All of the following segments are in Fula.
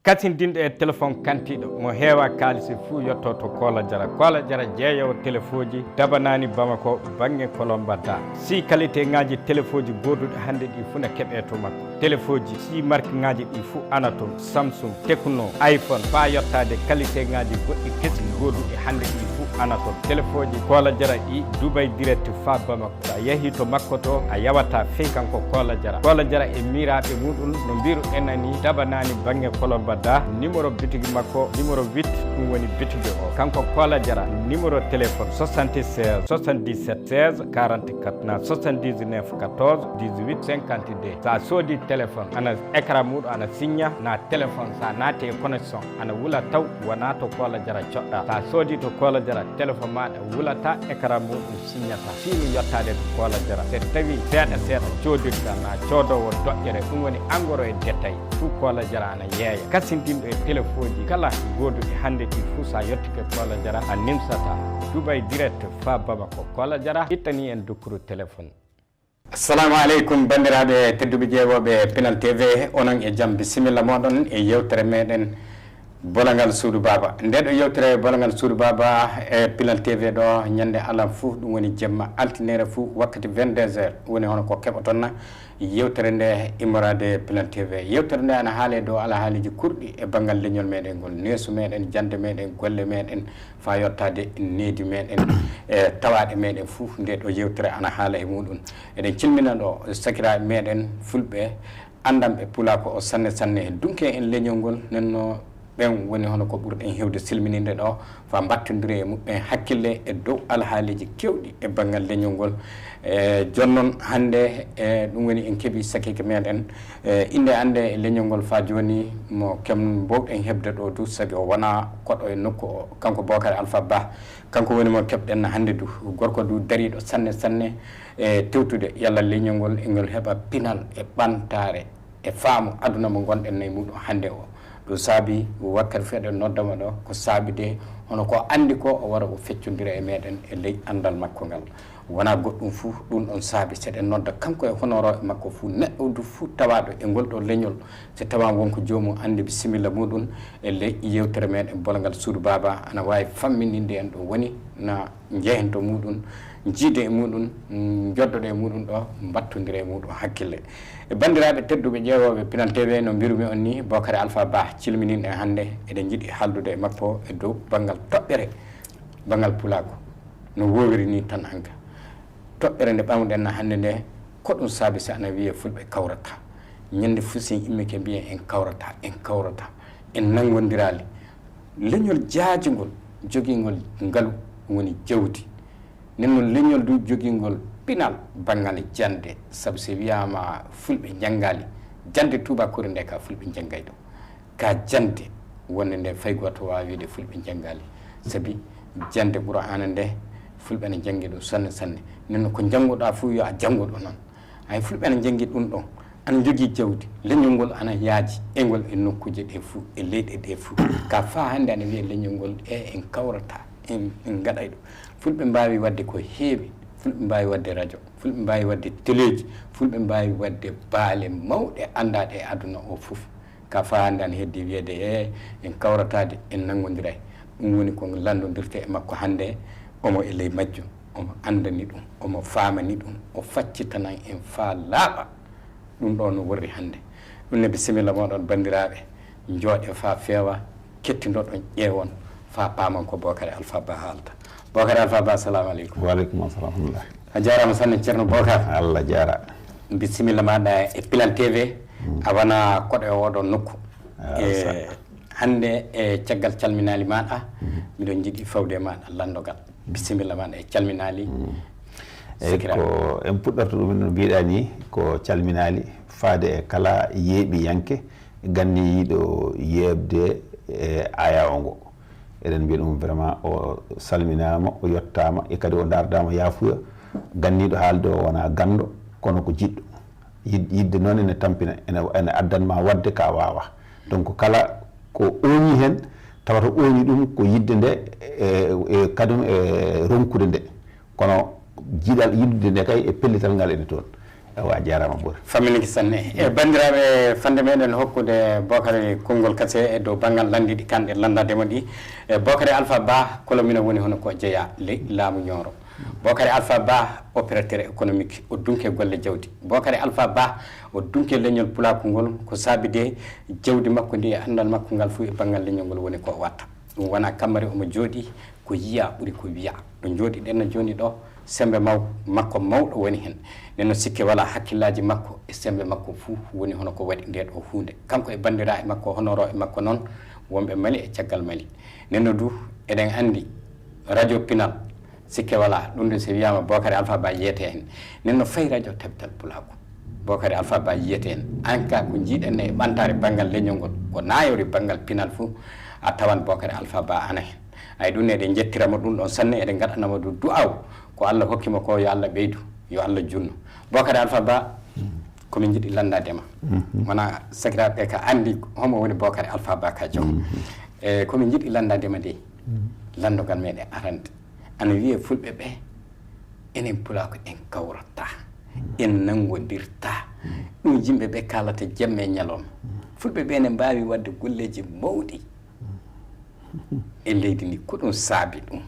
kasindinɗo e téléphone kantiɗo mo heewa kalisi fuu yetto to Kola Diarra jeeyowo téléphone ji dabanani Bamako banggue Kolombadda si qualité ngaji téléphone ji goduɗi hande ɗi fuu ne keeɓe to makko téléphone ji si marque ngaji ɗi fuu ana toon Samsung Tecno iPhone fa yettade qualité ngaji goɗɗi kesi goduɗi hande ɗi fuu ana toon téléphone ji Kola Diarra ɗi Dubai direct fa Bamako sa yeehi to makko to a yawata fey kanko Kola Diarra e miraɓe muɗum no mbiru enani dabanani banggue Kolombadda numéro bitigi makko numéro 8 ɗum woni bitigi o kanko Kola Diarra numéro téléphone 76 77 16 44 na 79 14 18 52 sa soodi téléphone ana écran muɗum ana signa na téléphone sa naati e connexion ana wula taw wona to Kola Diarra coɗɗa sa soodi to Kola Diarra téléphone maɗa wulata écran muɗum signata fini yettade to Kola Diarra so tawi seeɗa codirɗa na coodowo doƴƴere ɗum woni engrais e détail fuu Kola Diarra ana yeeya kasindinɗo e téléphone ji kala goduɗi hande ɗi fuu sa yettike Kola Diarra a nimsata Dubai direct fa Bamako Kola Diarra ittani en dokkuru téléphone. Assalamu aleykum bandiraɓe tedduɓe ƴeewoɓe Pinal TV onon e jaam bisimilla moɗon e yewtere meɗen Bolagal Suudu Baba ndeɗo yewtere Bolagal Suudu Baba e Pinal TV ɗo ñande alam fuu ɗum woni jemma altinere fuu wakkati 22h woni hono ko keɓotonna yewtere nde immorade Pinal TV yewtere nde ana haale dow alhaaliji kurɗi e banggal leñol meɗen ngol neesu meɗen jande meɗen golle meɗen fa yettade needi meɗen e tawaɗe meɗen fuu nde ɗo yewtere ana haala e muɗum eɗen cilmina ɗo sakiraɓe meɗen fulɓe andamɓe pulako o sanne e dunke en leñol ngol nenno ɓen woni hono ko ɓurɗen hewde silmininde ɗo fa mbattodiri e muɓɓen hakkille e dow alhaaliji kewɗi e banggal leñol ngol jonnon hande ɗum woni en keeɓi sakike meɗen inde ande e leñol ngol fa joni mo kem mbowɗen hebde ɗo du saabi o wona koɗo e nokku o kanko Bocar Alpha Ba kanko woni mo keɓɗen hande du gorko du dariɗo sanne e tewtude yalla leñol ngol e ngol heeɓa pinal e ɓantare e faamu aduna mo gonɗen nayi muɗum hande o ɗum saabi wakkati feeɗen noddama ɗo ko saabide hono ko andi ko o wara o feccodira e meɗen e ley andal makko ngal wona goɗɗum fuu ɗum ɗon saabi seɗen nodda kanko e honoroɓe makko fuu neɗɗo du fuu tawaɗo e ngol ɗo leñol so tawa wonko jomum andi bisimilla muɗum e ley yewtere meɗen Bolagal Suudu Baba ana wawi fammininde en ɗo woni na jehento muɗum jiide e muɗum joddoɗe e muɗum ɗo mbattodira e muɗum hakkille e bandiraɓe tedduɓe ƴeewoɓe Pinal TV no mbirumi on ni Bocar Alpha Ba cilminin en hannde eɗen jiiɗi haldude e makko e dow banggal toɓɓere banggal pulako no wowiri ni tan hanka toɓɓere nde ɓamɗen hannde nde ko ɗum saabi so ana wiye fulɓe kawrata ñande fusin immike mbiyen en kawrata en nangodirali leñol jaajugol joguingol ngaalu woni jawdi nen noon leñol du joguingol pinal banggal jande saabu so wiyama fulɓe janggali jande tubakore nde ka fulɓe janggay ɗo ka jande wonde nde fay goto wawi wiide fulɓe janggali saabi jande Qur'ana nde fulɓe ne janggi ɗum sanne nenno ko janggoɗa fuu yo a janggoɗo noon hay fulɓe ne janggi ɗum ɗon ana jogui jawdi leñol ngol ana yaaji e ngol e nokkuje ɗe fuu e leyɗe ɗe fuu ka fa hande ana wiye leñol ngol en kawrata en gaɗay ɗo fulɓe mbawi wadde ko heewi fulɓe mbawi wadde radio fulɓe mbawi wadde téléji fulɓe mbawi wadde baale mawɗe andaɗe e aduna o foof ka fa hande ana heddi wiyede en kawratade en nanggodiray ɗum woni ko landodirte e makko hande omo e ley majjum omo andani ɗum omo famani ɗum o faccitanan en fa laaɓa ɗum ɗo no worri hande ɗum ne bisimilla moɗon bandiraɓe jooɗe fa feewa kettidoɗon ƴeewon fa paman ko Bocar Alpha Ba haalta Bocar Alpha Ba assalamu aleykum. Waleykum assalam. A jarama sanne ceerno Bocar. Allah jara. Bisimilla maɗa e Pinal TV a wona koɗo e oɗon nokku e hande e caggal calminali maɗa miɗon jiiɗi fawde maɗa landogal bisimilla maɗa e calminali eyyi ko en puɗɗorto ɗum no mbiɗa ni ko calminali faade e kala yeeɓiyanke gandiyiɗo yebde e aya o ngo eɗen mbiya ɗum vraiment o salminama o yettama e kadi o dardama yafuya ganniɗo haalde o wona gando kono ko jiɗɗo yidde noon ene tampina ene addanma wadde ka wawa donc kala ko ooñi hen tawata ooñi ɗum ko yidde nde e kadum e ronkude nde kono jiiɗal yiddude nde kay e pellital ngal ene toon wa jarama ɓuuri famminiki sanne e bandiraɓe fande meɗen hokkude Bocara konngol kase e dow banggal landiɗi kanɗe landadema ɗi e Bocara Alpha Ba kolomina woni hono ko jeeya laamu Nioro. Bocara Alpha Ba opérateur économique o dunke golle jawdi. Bocara Alpha Ba o dunke leñol pulaku ngol ko saabide jawdi makko ndi e andal makko ngal fu e banggal leñol ngol woni ko watta ɗum wona kammari omo jooɗi ko yiya ɓuuri ko wiya ɗo jooɗiɗen joni ɗo sembe makko mawɗo woni hen nenno sikke wala hakkillaji makko e sembe makko fuu woni hono ko waɗi nde ɗo hunde kanko e bandira e makko honoro e makko noon wonɓe Mali e caggal Mali nenno du eɗen andi radio Pinal sikke wala ɗum de so wiyama Bocara Alpha Ba yiyete hen nenno fayi radio tabtal pulaku Bocara Alpha Ba yiyete hen an ka ko jiiɗen e ɓantare banggal leñol ngol ko nayori banggal Pinal fuu a tawan Bocara Alpha Ba ana hen ay ɗum ne eɗen jettirama ɗum ɗon sanne eɗen gaɗanama du du'aw ko Allah hokkima ko yo Allah ɓeydu yo Allah junno Bocara Alpha Ba komin jiiɗi landadema wona sakiraɓe ka andi homo woni Bocara Alpha Ba ka joom e komin jiiɗi landadema de landogal meɗen arande ana wiye fulɓe ɓe enen pulako en kawrata en nangodirta ɗum yimɓe ɓe kalata jemme ñalawma fulɓe ɓe ne mbawi wadde golleji mawɗi e leydi ndi ko ɗum saabi ɗum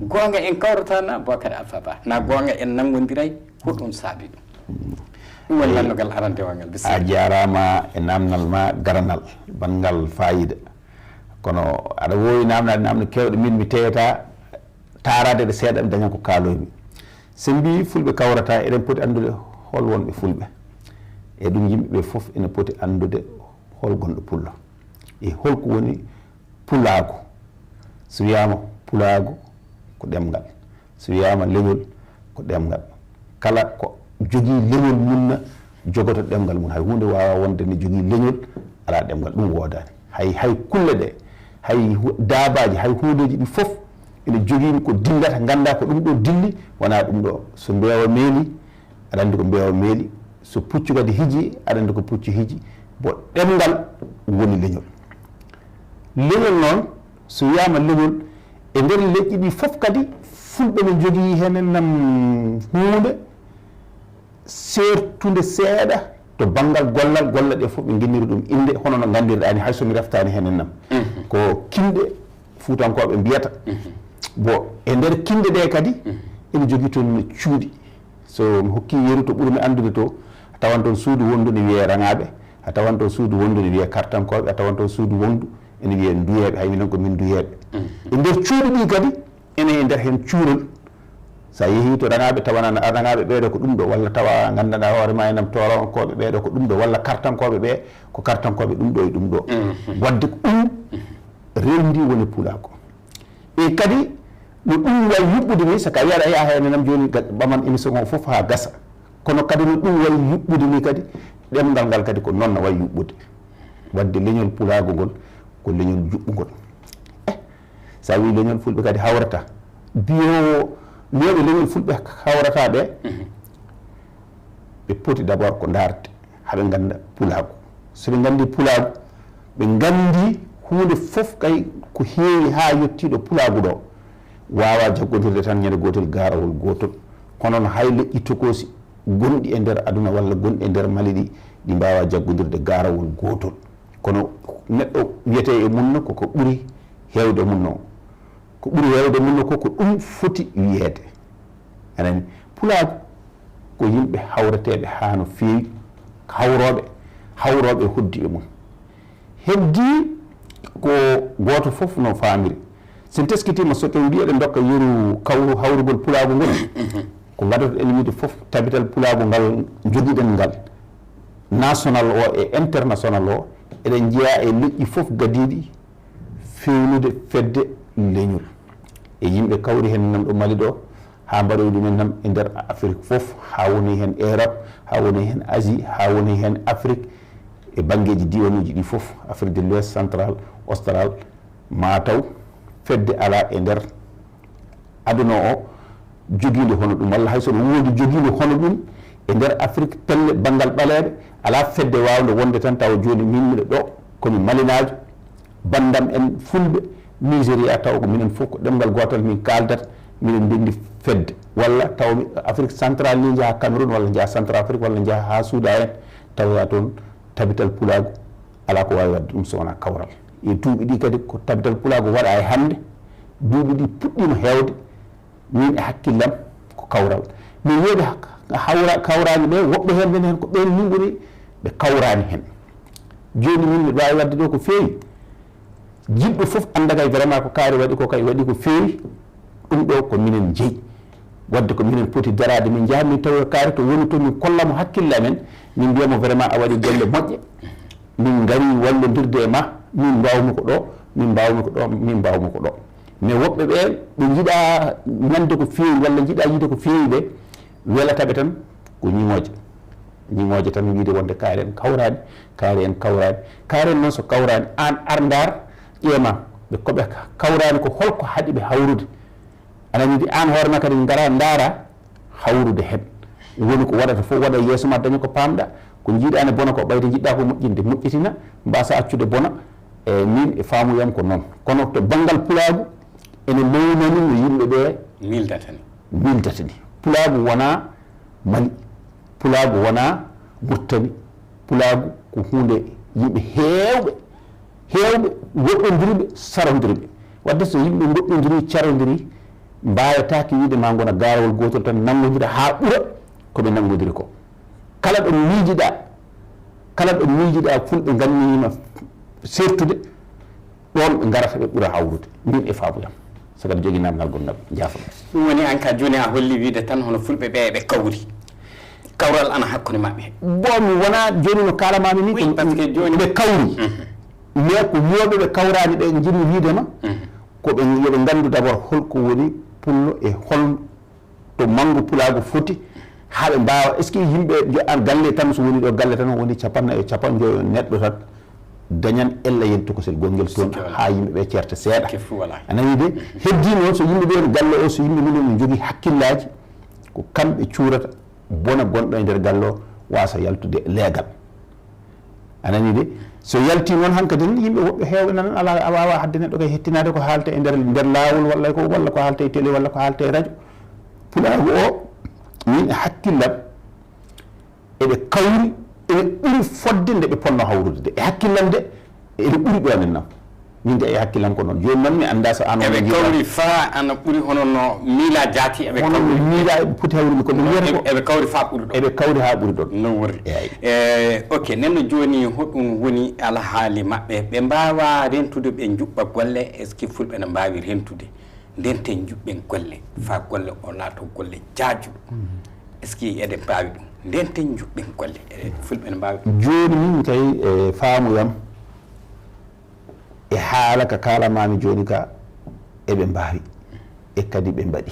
gonga en kawrata na Bocara Alpha Ba na gonga en nangodiray ko ɗum saabi ɗum woni landogal arandewa ngal a jarama e namdal ma garanal banngal fayida kono aɗa wowi namde kewɗe min mi teyata tarade ɗe seeɗa mi daña ko kaaloymi so mbi fulɓe kawrata eɗen poti andude hol wonɓe fulɓe e ɗum yimɓeɓe foof ene poti andude hol gonɗo pullo e holko woni pulago so wiyama pulago ko ɗemgal so wiyama leñol ko ɗemgal kala ko jogui leñol munna jogoto ɗemgal mum hay hunde wawa wonde ne jogui leñol ala ɗemgal ɗum wodani hay kulle ɗe hay dabaji hay hundeji ɗi foof ene joguimi ko dillata ganda ko ɗum ɗo dilli wona ɗum ɗo so mbewa meeli aɗa andi ko mbewa meeli so puccu kadi hiji aɗa andi ko puccu hiji bo ɗemgal woni leñol leñol noon so wiyama leñol e nder leƴƴi ɗi foof kadi fulɓe ne jogui henen nam hunde sertude seeɗa to banggal gollal golle ɗe foof ɓe guinniri ɗum inde hono no gandirɗani hay somi reftani henen nam ko kimɗe fuutankoɓe mbiyata bo e nder kinde ɗe kadi ene jogui toon cuuɗi so mi hokki yeru to ɓuurmi andude to a tawan toon suudu wondu ne wiye rangaɓe a tawan toon suudu wondu ne wiye kartankoɓe a tawan toon suudu wondu ene wiye duyeɓe hay minen ko min duyeɓe e nder cuuɗi ɗi kadi ene e nder hen cuurol sa yeehi to rangaɓe tawana rangaɓe ɓeɗo ko ɗum ɗo walla tawa gandanɗa hoorema enam toronkoɓe ɓeɗo ko ɗum ɗo walla kartankoɓe ɓe ko kartankoɓe ɗum ɗo e ɗum ɗo wadde ko ɗum rewndi woni pulako e kadi no ɗum wayi yuɓɓude ni saka wiyaɗa ya henenam joni ɓaman émission o foof ha gasa kono kadi no ɗum wayi yuɓɓude ni kadi ɗemgal ngal kadi ko noon no wayi yuɓɓude wadde leñol pulago ngol ko leñol juɓɓugol sa wi leñol fulɓe kadi hawrata biyowo wiyoɓe leñol fulɓe hawrata ɓe ɓe poti d' abord ko darde haɓe ganda pulago soɓe gandi pulago ɓe gandi hunde foof kay ko heewi ha yettiɗo pulago ɗo wawa jaggodirde tan ñande gotel garawol gotol kono no hay leƴƴi tokosi gonɗi e nder aduna walla gonɗi e nder Mali ɗi ɗi mbawa jaggodirde garawol gotol kono neɗɗo wiyete e munno koko ɓuuri hewde munno ko ɓuuri hewde munno ko ɗum foti wiyede anani pulago ko yimɓe hawreteɓe ha no fewi hawroɓe hoddi e mum heddi ko goto foof no famiri sen teskitima so tawi mbiyeɗe dokka yeru hawrugol pulago ngol ko gadata en wiide foof tabital pulago ngal joguiɗen ngal national o e international o eɗen jeeya e leƴƴi foof gadiɗi fewnude fedde leñol e yimɓe kawri hen nam ɗo Mali ɗo ha mbaɗoy ɗumen nam e nder Afrique foof ha woni hen Europe ha woni hen Asie ha woni hen Afrique e banggueji diwanuji ɗi foof Afrique de l'Ouest central austral mataw fedde ala e nder aduna o joguiɗo hono ɗum walla hayso ɗum wodi joguiɗo hono ɗum e nder Afrique pelle banggal ɓaleɓe ala fedde wawde wonde tan tawa joni min miɗo ɗo komi malinajo bandam en fulɓe Nigéria taw ko minen fof ko ɗemgal gotal min kaldata minen ndendi fedde walla taw Afrique centrale ni jaha Cameroun walla jaha Central Afrique walla jaha ha Soudan en tawa toon tabital pulago ala ko wawi wadde ɗum so wona kawral e duuɓi ɗi kadi ko tabital pulago waɗa e hannde duuɓi ɗi puɗɗima heewde min e hakkillam ko kawral min wiide kawrani ɓe woɓɓe hen ɓen hen ko ɓen min ɓuri ɓe kawrani hen joni min mbiɗa wawi wadde ɗo ko feewi jiɗɗo foof anda kay vraiment ko kaari waɗi ko kay waɗi ko feewi ɗum ɗo ko minen jeeyi wadde ko minen poti darade min jaha min tawi kaari to woni to min kollamo hakkille amen min mbiyamo vraiment a waɗi golle moƴƴe min gari wallodirde e ma min mbawmi ko ɗo min mbawmi ko ɗo min mbawmi ko ɗo mais woɓɓe ɓe ɓe jiiɗa nande ko feewi walla jiiɗa yiide ko feewi ɓe welataɓe tan ko ñiŋoje tan wiide wonde kaari en kawrani kaari en noon so kawrani an ardar ƴeema ɓe koɓe kawrani ko holko haɗi ɓe hawrude anani an hoorema kadi ngara ndaara hawrude hen woni ko waɗata fof waɗa yeeso ma daña ko pamɗa ko jiiɗani bona ko ɓayde jiɗɗa ko moƴƴinde moƴƴitina mbasa accude bona e min e faamuyam ko noon kono to banggal pulaagu ene mawnani no yimɓe ɓe mildatani pulaagu wona Mali pulaagu wona Mauritanie pulaagu ko hunde yimɓe heewɓe woɗɗodiriɓe sarodiriɓe wadde so yimɓe goɗɗodiri carodiri mbawataki wiide ma gona garawol gotol tan nangodira ha ɓuura koɓe nangodiri ko kala ɗo miijiɗa fulɓe ganniyima sertude ɗon ɓe garata ɓe ɓuura hawrude min e faabuyam saga jogui namdal gonnaɓe jaafoɗa ɗum woni an ka joni a holli wiide tan hono fulɓe ɓe ɓe kawri kawral ana hakkude maɓɓe bon mi wona joni no kalamami ni ɓe kawri mais ko wiyoɓe ɓe kawrani ɓe jinmi wiidema koɓe yoɓe gandu d' abord holko woni pullo e holto manggu pulago foti haɓe mbawa est ce que yimɓe galle tan so woni ɗo galle tan woni capanjoyo neɗɗo tan dañan ella yentokosel gonguel toon ha yimɓeɓe certa seeɗa anani de heddi noon so yimɓeɓe no galle o so yimɓe minen ne jogui hakkillaji ko kamɓe cuurata bona gonɗo e nder galle o wasa yaltude leegal anani de so yalti noon hankkadi yimɓe woɓɓe heewɓe nan ala a wawa hadde neɗɗo kay hettinade ko haalta e nder lawol walla ko haalta e télé walla ko haalta e radio pulaagu o min e hakkillam eɓe kawri eɓe ɓuuri fodde nde ɓe ponno hawrude de e hakkillam de eɓe ɓuuri ɗonen nam min de e hakkillam ko noon joni noon mi anda so an eɓe kawri fa ana ɓuuri hono no miila jaati eɓe kawri miila eɓe poti hawrude koɓe wiyata ko eɓe kawri fa ɓuuri ɗo eɓe kawri ha ɓuuri ɗon no wori ok nenno joni hoɗum woni alhaali maɓɓe ɓe mbawa rentude ɓe juɓɓa golle est ce que fulɓe ne mbawi rentude ndenten juɓɓen golle fa golle o laato golle jaajuɗo est ce que eɗen mbawi ɗum ndenten juɓɓen golle fulɓe ne mbawi joni min kay e faamuyam e haala ka kalamami joni ka eɓe mbawi e kadi ɓe mbaɗi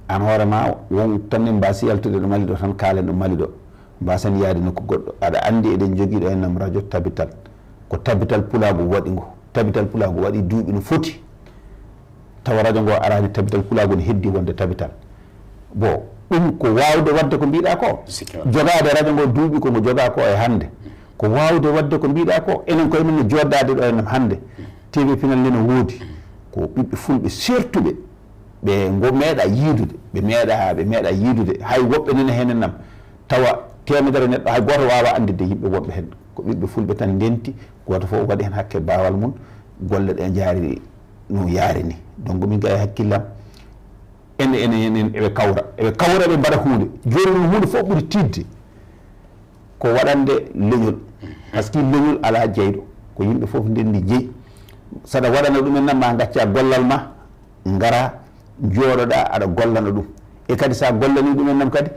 an hoorema won tan en mbasi yaltude ɗo Mali ɗo tan kaalen ɗo Mali ɗo mbasan yaade nokku goɗɗo aɗa andi eɗen joguiɗo ennam radio tabital ko tabital pulago waɗi ngo tabital pulago waɗi duuɓi no foti tawa radio ngo arani tabital pulago ne heddi wonde tabital bon ɗum ko wawde wadde ko mbiɗa ko jogade radio ngo duuɓi komo joga ko e hande ko wawde wadde ko mbiɗa ko enen koye men no joddade ɗo enam hande TV pinal nde no woodi ko ɓiɓɓe fulɓe sertuɓe ɓe ngo meeɗa yiidude ɓe meeɗa yiidude hay woɓɓe nene henen nam tawa temedere neɗɗo hay goto wawa andide yimɓe wonɓe hen ko ɓiɓɓe fulɓe tan ndenti goto fof waɗi hen hakke bawal mum golle ɗe jaari no yaari ni donc min ga e hakkillam enen eɓe kawra ɓe mbaɗa hunde joni no hunde fof ɓuuri tidde ko waɗande leñol par ce que leñol ala jeyɗo ko yimɓe fof ndendi jeeyi saɗa waɗana ɗumen nan ma gacca gollal ma gara jooɗoɗa aɗa gollana ɗum e kadi sa gollani ɗumen nam kadi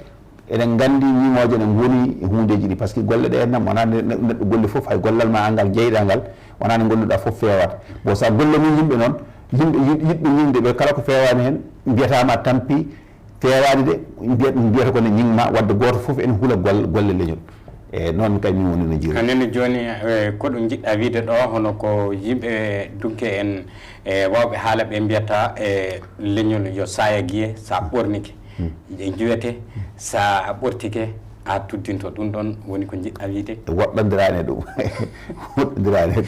eɗen gandi ñimoje ne goni e hundeji ɗi par ce que golle ɗe en nam wona neɗɗo golle fof hay gollal ma ngal jeyɗa ngal wona ne gonduɗa fof fewata bon sa gollani yimɓe noon yiɗɓe ñingde ɓe kala ko fewani hen mbiyatama tampi fewani de mbiyata ko ne ñingma wadde goto fof ene huula golle leñol e noon kay min woni no jiiru anene joni ko ɗum jiɗɗa wiide ɗo hono ko yimɓe dunke en e wawɓe haala ɓe mbiyata e leñol yo saya guiye sa ɓornike e juwete sa ɓortike a tuddinto ɗum ɗon woni ko jiɗɗa wiide woɗɗodirani ɗum woɗɗodirani ɗum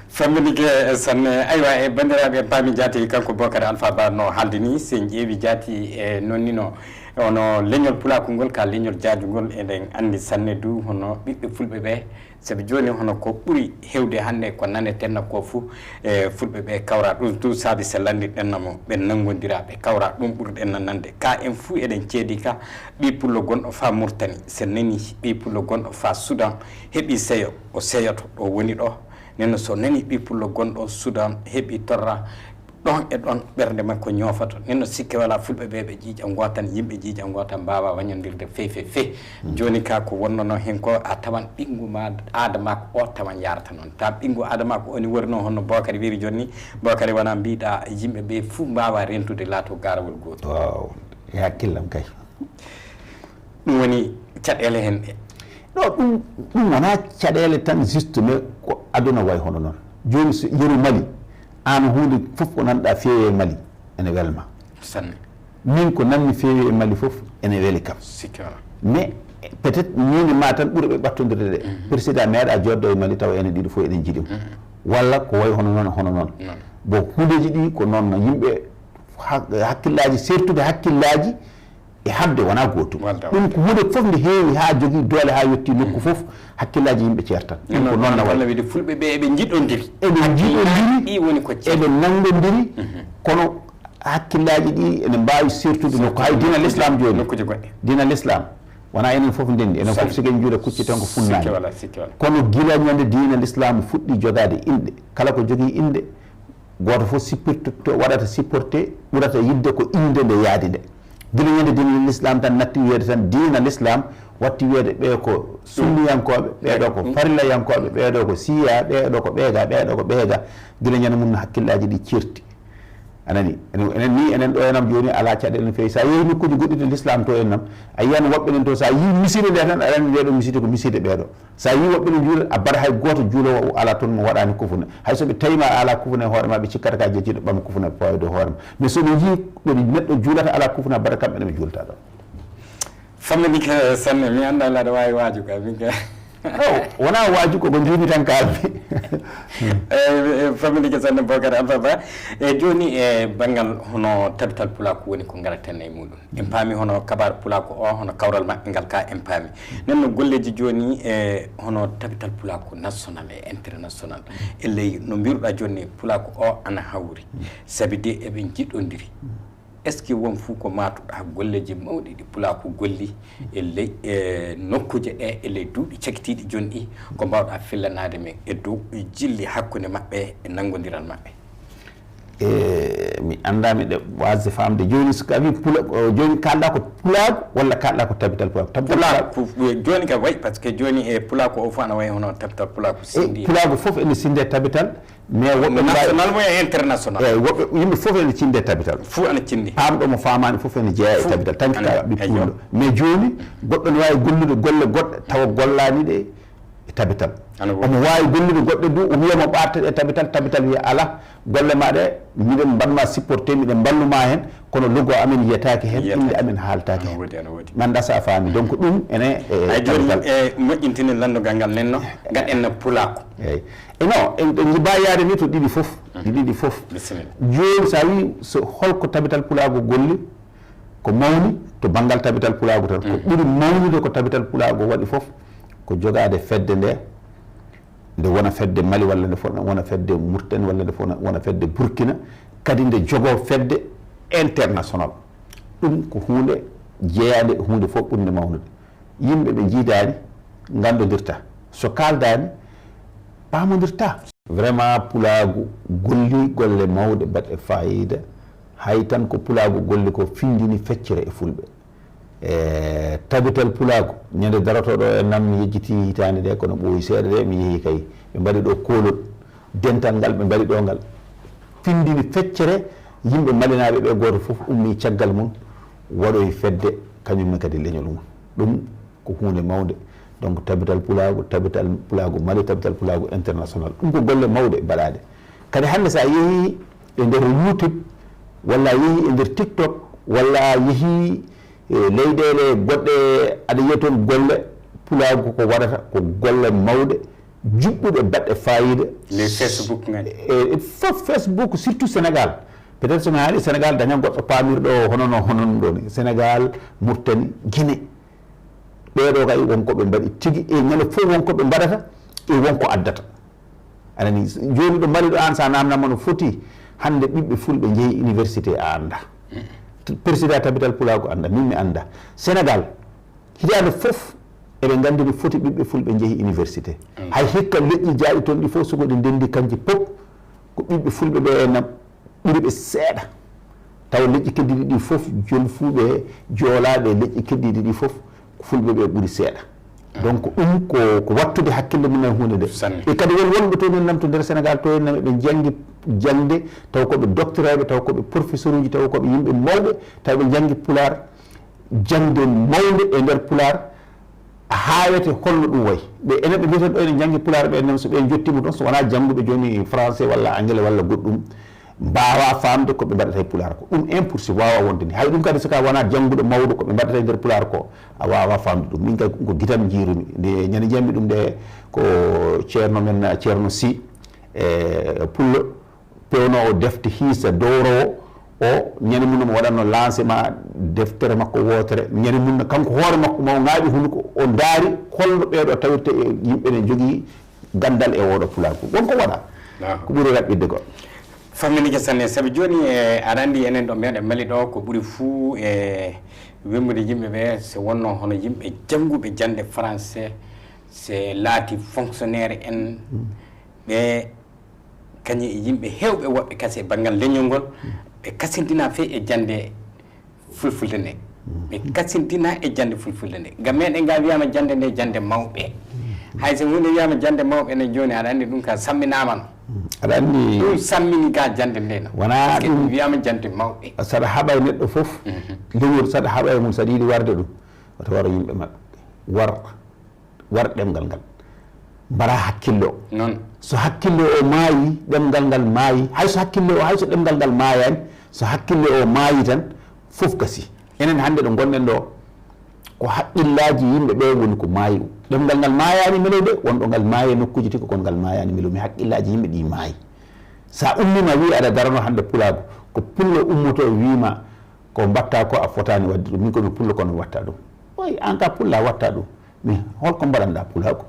famminike sanne aywa e bandiraɓe paami jaati kanko Bocar Alpha Ba no haaldi ni sen ƴeewi jaati e nonnino ono leñol pulaku ngol ka leñol jaajugol eɗen andi sanne du hono ɓiɓɓe fulɓe ɓe saabi joni hono ko ɓuuri hewde hannde ko nanetenna ko fou e fulɓe ɓe kawra ɗum tout saabi se landiɗennamo ɓe nanggodira ɓe kawra ɗum ɓurɗenna nande ka en fou eɗen ceedi ka ɓi pullo gonɗo fa Mauritanie se nani ɓi pullo gonɗo fa Soudan heeɓi seeyo o seeyoto ɗo woni ɗo nenno so nani ɓi pullo gonɗo Soudan heeɓi torra ɗon e ɗon ɓerde makko ñoofato nenno sikke wala fulɓe ɓe ɓe jiiƴa gotan yimɓe jiiƴa gotan mbawa wañodirde fe joni ka ko wonnono hen ko a tawan ɓingu ma adama ko o tawan yarata noon ta ɓingu adama ko oni wori noon honno Bocar wiri joni Bocar wona mbiɗa yimɓe ɓe fuu mbawa rentude laato garawol goto waw e hakkillam kay ɗum woni caɗele hen ɗe ɗum wona caɗele tan juste mais ko aduna way hono noon joni so yeru Mali an hunde fof ko nanɗa feewi e Mali ene welma sanne min ko nanmi feewi e Mali fof ene weeli kam mais peut être ñoni ma tan ɓuuri ɓe ɓattodirde de président meeɗa joddo e Mali taw ene ɗiɗo fof eɗen jiiɗi walla ko way hono noon bon hundeji ɗi ko noon yimɓe hakkillaji sertude hakkillaji e habde wona gotum ɗum ko hunde fof nde heewi ha jogui doole ha yetti nokku fof hakkillaji yimɓe ceertan ɗum ko noon walla wiide fulɓe ɓe eɓe jiɗodiri ɗi woni ko eɓe nangodiri kono hakkillaji ɗi ene mbawi sertude nokku hay dina l'islam joni nokkuji goɗɗe dina l'islam wona enen fof ndendi enen fof siguen juuɗe kucci tan ko funnani kono gila ñande dina l'islam fuɗɗi jogade inɗe kala ko jogui inde goto fof sippirto waɗata supporté ɓurata yidde ko inde nde yaadi nde gila ñande dina l'islam tan natti wiyede tan dina l'islam watti wiyede ɓe ko sunniyankoɓe ɓeɗo ko farillayankoɓe ɓeɗo ko siya ɓeɗo ko ɓeega ko ɓeega gila ñande mum no hakkillaji ɗi certi anani enen ni enen ɗo enam joni ala caɗele no fewi sa yeehi nokkuji goɗɗi de l'islam to en nam a yiyan woɓɓe nen to sa yi miside nde tan aɗa andi ndeɗo miside ko miside ɓeɗo sa yi woɓɓe ne juula a mbaɗa hay goto juulowo ala toon mo waɗani kufuna hay soɓe tawima ala kufuna e hoore ma ɓe cikkata ka jejjiɗo ɓama kufuna powe dow hoore ma mais soɓe yi ɗo neɗɗo juulata ala kufuna mbaɗa kamɓe ɓe julta ɗo fammi ka sanne mi anda laɗa wawi waaju ka min ka wona waaju koko joni tan kalmi famille sanne Bocar Alpha Ba e joni e banggal hono tabital pulaku woni ko garaten e muɗum en paami hono kabar pulaku o hono kawral maɓɓe ngal ka en paami nenno golleji joni e hono tabital pulaku national e international e ley no mbiruɗa joni pulaku o ana hawri saabi de eɓe jiɗodiri est ce que won fuu ko matuɗa golleji mawɗi ɗi pulaku golli e ley e nokkuje ɗe e ley duuɓi cakitiɗi joni ɗi ko mbawɗa fillanade men e dow jilli hakkude maɓɓe e nanggodiral maɓɓe mi anda miɗe wasde famde joni so wi joni kalɗa ko pulaku walla kalɗa ko tabital pulaku joni ka wayi par ce que joni e pulaku o fof ana wayi hono tabital pulaku sindi pulaku fof ene sinde tabital mais woɓɓe national mo e international woɓɓe yimɓe fof ene cinde tabital fof ana cindi pamɗo mo famani fof ene jeeya e tabital tankita ɓippulɗo mais joni goɗɗo ne wawi gollude golle goɗɗe tawa gollani ɗe e tabital omo wawi gollude goɗɗe du o wiyamo ɓarta e tabital wiya ala golle ma ɗe miɗen mbanma supporté miɗen balluma hen kono logo amen yiyatake hen inde amen haaltake hen manda sa faami donc ɗum ene ay joni e moƴƴintini landogal ngal nenno gaɗen pulaku eyyi e non en jiba yaade ni to ɗiɗi foof ɗiɗi foof joni sa wi so holko tabital pulago golli ko mawni to banggal tabital pulago tan ko ɓuuri mawnude ko tabital pulago waɗi foof ko jogade fedde nde wona fedde Mali walla nde wona fedde Mauritanie walla nde wona fedde Burkina kadi nde jogo fedde international ɗum ko hunde jeeyade hunde fof ɓurde mawnude yimɓe ɓe jiidani gandodirta so kaldani pamodirta vraiment pulagu golli golle mawɗe mbaɗe fayida hay tan ko pulagu golli ko findini feccere e fulɓe e tabital pulagu ñande darotoɗo e nam mi yejjiti hitande de kono ɓooyi seeɗa de mi yeehi kay ɓe mbaɗi ɗo kolol dental ngal ɓe mbaɗi ɗo ngal findini feccere yimɓe malinaɓe ɓe goto foof ummi caggal mum waɗoye fedde kañumne kadi leñol mum ɗum ko hunde mawde donc tabital pulagu Mali tabital pulagu international ɗum ko golle mawɗe mbaɗade kadi hande sa yeehi e nder YouTube walla yeehi e nder TikTok walla yeehi leyɗele goɗɗe aɗa yiya toon golle pulaagu ko waɗata ko golle mawɗe juɓɓuɗe baɗɗe fayida les Facebook ngani fof Facebook surtout Sénégal peut être somi haali Sénégal daña goɗɗo paamirɗo honono ɗo ni Sénégal Mauritanie Guinée ɓeɗo kay wonko ɓe mbaɗi tigi e ñande fof wonko ɓe mbaɗata e wonko addata anani joni ɗo mbaɗi ɗo an sa namnama no foti hande ɓiɓɓe fulɓe jeehi université a anda président tabital pulago anda min mi anda Sénégal hitande fof eɓe gandi no foti ɓiɓɓe fulɓe jeehi université hay hikka leƴƴi jaaɗi toon ɗi fof sogoɗi ndendi kanji pop ko ɓiɓɓe fulɓe ɓe enna ɓuri ɓe seeɗa taw leƴƴi keddiɗi ɗi fof jolfuɓe joolaɓe leƴƴi keddiɗi ɗi fof fulɓe ɓe ɓuri seeɗa donc ɗum ko wattude hakkille mumen hunde nde e kadi wonɓe toon en nam to nder Sénégal to enna ɓe jangi jangde taw koɓe doctoreɓe taw koɓe professeur uji taw koɓe yimɓe mawɓe taw ɓe jangi pular jangde mawde e nder pular hawete holno ɗum wayi ɓe enen ɓe mbiyeten ɗo ene jangi pular ɓe nem so ɓe jottima toon so wona jangguɓe joni français walla anglais walla goɗɗum mbawa famde koɓe mbaɗata e pular ko ɗum impossible wawa wonde ni hay ɗum kadi soka wona jangguɗo mawɗo koɓe mbaɗata e nder pular ko a wawa famde ɗum min kay ko guitam jiirumi nde ñande jammi ɗum nde ko ceerno men ceerno Sy pullo pewnowo defte hiisa dowrowo o ñande mum mo waɗanno lancement deftere makko wotere ñande mum kanko hoore makko mo ŋaaɓi hunduko o daari holno ɓeeɗo tawirte e yimɓe ne jogii gandal e oɗo pular ko wonko waɗa ko ɓuri raɓɓidde ko famminike sanne sabi joni aɗa andi enen ɗo meɗen mali ɗo ko ɓuri fuu e wembude yimɓe ɓe so wonno hono yimɓe jannguɓe jande français se laati fonctionnaire en ɓe kañum e yimɓe hewɓe woɓɓe kasi e banggal leñol ngol ɓe kasintina fe e jande fulfulde nde ɓe kasintina e jande fulfulde nde ngam meɗen nga wiyama jande nde jande mawɓe hay so hunde wiyama jande mawɓe ene joni aɗa andi ɗum ka samminama no aɗa andi ɗum sammini ga jande nde no wona ɗum wiyama jande mawɓe saɗa haɓa e neɗɗo foof leñol saɗa haɓa e mum saɗa yiiɗi warde ɗum wata waro yimɓe maɓɓe war ɗemgal ngal mbara hakkille o noon so hakkille o maayi ɗemgal ngal maayi hayso hakkille o hayso ɗemgal ngal maayani so hakkille o maayi tan fof gasi enen hannde ɗo gonɗen ɗo ko haqqillaji yimɓe ɓe woni ko maayi ɗemgal ngal maayani melo de wonɗo ngal maayi nokkuji tigi kon ngal maayani melo mi haqqillaji yimɓe ɗi maayi sa ummima wi aɗa darano hannde pulago ko pullo ummoto wima ko mbatta ko a fotani wadde ɗum min komi pullo kono mi watta ɗum oy an ka pulla watta ɗum mais holko mbaɗanɗa pulago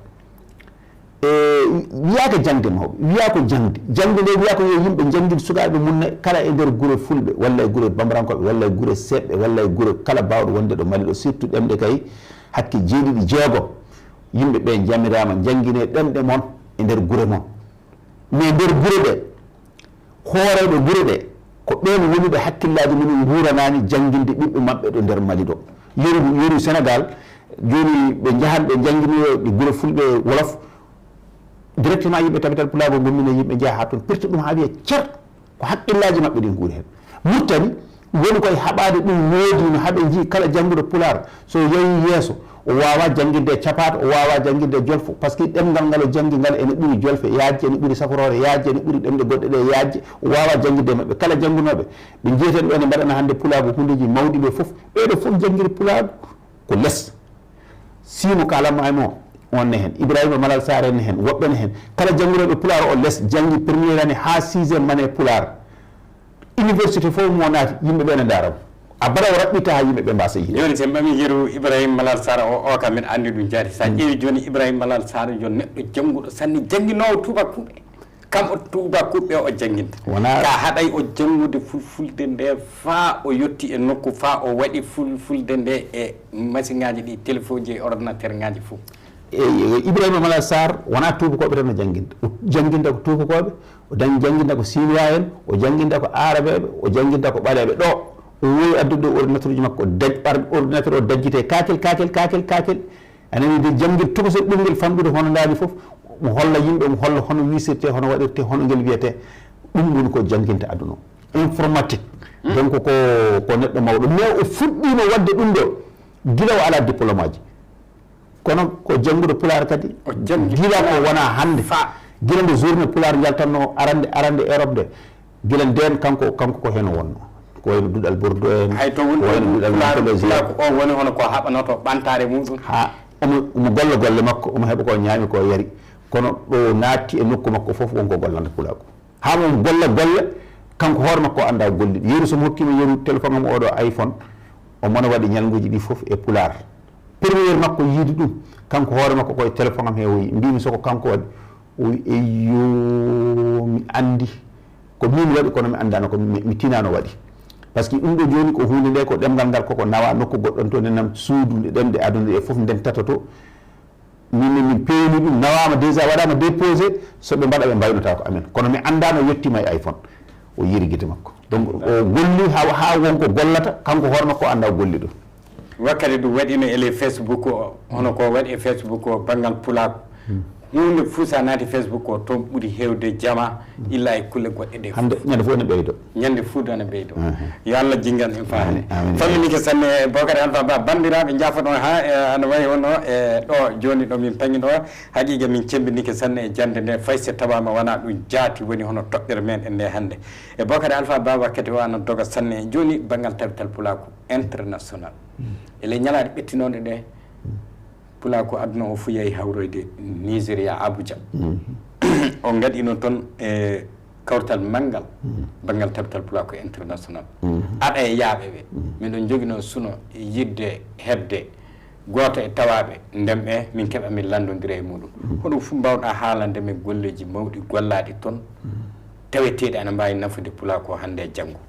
wiyaka jangde mawɓe wiya ko jangde nde wiya ko yo yimɓe jangguide sukaɓe mum kala e nder guure fulɓe walla e guure bambarankoɓe walla e guure seɓɓe walla e guure kala bawɗo wonde ɗo Mali ɗo surtout ɗemɗe kay hakke jeeɗiɗi jeegom yimɓe ɓe jamirama jangguine ɗemɗe moon e nder guure moon mais nder guure ɗe hooreɓe guure ɗe ko ɓen woni ɓe hakkillaji mumen guuranani jangguinde ɓiɓɓe mabɓe ɗo nder Mali ɗo yeru Sénégal joni ɓe jahan ɓe jangguinoyo ɗi guure fulɓe wolof directement yimɓe tabital pulago gommine yimɓe jeeya ha toon pirta ɗum ha wiya cer ko haqqillaji mabɓe ɗin guuri hen Mauritanie woni koye haɓade ɗum woodi no haaɓe jii kala jangguɗo pular so yeehi yeeso o wawa jangguinde e capato o wawa jangguinde e jolfo par ce que ɗemgal ngal o janggi ngal ene ɓuuri jolfe yajje ene ɓuuri safarore yajje ene ɓuuri ɗemɗe goɗɗe ɗe yajje o wawa jangguinde e mabɓe kala janggunoɓe ɓe jeeten ɓe ene mbaɗana hannde pulago hundeji mawɗi ɓe foof ɓeɗo foof jangguiri pulago ko less simo kalanma e mo on ne hen Ibrahima Malal Sarr en hen woɓɓe ne hen kala jangguinoɓe pular o less janggi premiére année ha 6e année pular université fof mo naati yimɓe ɓe ne daaram a bara o raɓɓita ha yimɓe ɓe mbasa yiide joni sen ɓami yeru Ibrahima Malal Sarr o kam min andi ɗum jaati sa ƴeewi joni Ibrahima Malal Sarr joni neɗɗo jangguɗo sanne jangguinowo tubakuɓe kam o tubakuɓe o jangguinta wona ka haɗay o jangude fulfulde nde fa o yetti e nokku fa o waɗi fulfulde nde e machine ngaji ɗi téléphone ji e ordinateur ngaji fof Ibrahima Malal Sarr wona tubakoɓe tan o jangguinta o jangguinta ko tubakoɓe o jangguinta ko sinois en o jangguinta ko arabeɓe o jangguinta ko ɓaleɓe ɗo o wowi addude ordinateur uji makko ordinateur o dajjite kakel anani de janguir tokosel ɓurguel famɗude hono dani foof mo holla yimɓe mo holla hono wisirte hono waɗirte hono guel wiyete ɗum woni ko jangguinta aduna o informatique donc ko neɗɗo mawɗo mais o fuɗɗino wadde ɗum ɗo guila o ala diplôme aji kono ko jangguɗo pular kadi gila ko wona hande gila nde journée pular jaltanno arande Europe de gila nden kanko ko hen wonno ko wayno duɗal bordo en hay to woni pulaku o woni hono ko haɓanoto ɓantare muɗum ha omo golla golle makko omo heɓa ko ñaami ko yari kono ɗo naatti e nokku makko fof wonko gollanta pulaku ha mo golla golle kanko hoore makko anda golliɗi yeru somo hokkimi yeru téléphone am oɗo iPhone o mona waɗi ñalnguji ɗi fof e pular premiére makko yiide ɗum kanko hoore makko koye téléphone am he o yi mbimi soko kanko waɗi o wi eyyo mi andi ko min waɗi kono mi andano ko mi tinano waɗi par ce que ɗum ɗo joni ko hunde nde ko ɗemgal ngal koko nawa nokku goɗɗon to nenam suudude ɗemde aduna ɗe fof ndentata to min pewni ɗum nawama déjà waɗama déposé soɓe mbaɗa ɓe mbaynota ko amen kono mi andano yettima e iPhone o yiri guite makko donc o golli ha wonko gollata kanko hoore makko anda o golli ɗum wakkati ɗum waɗino ele Facebook o hono ko waɗi e Facebook o banggal pulaku hunde fuu sa naati Facebook o toon ɓuri hewde jama illa e kulle goɗɗe ɗe hande ñande fof ne ɓeydo ñande fuu done ɓeydo yo Allah jingan en faani famminike sanne Bocar Alpha Ba bandiraɓe jafoɗon ha ana wayi hono e ɗo joni ɗo min pañi ɗo haqiqa min cembinike sanne e jande nde fay so tawama wona ɗum jaati woni hono toɓɓere men e nde hannde e Bocar Alpha Ba wakkati o ana doga sanne joni banggal tabital pulaku international ele ñalaɗe ɓettinoɗe ɗe pulaku aduna o fu yeehi hawroyde Nigéria Abuja o gaɗino toon e kawtal manggal banggal tabital pulaku international aɗa e yaaɓe ɓe miɗon joguino suno yidde hebde goto e tawaɓe ndemɓe min keeɓa min landodira e muɗum hoɗum fu mbawɗa haalande men golleji mawɗi gollaɗi toon taweteɗi ana mbawi nafude pulaku o hande e janggo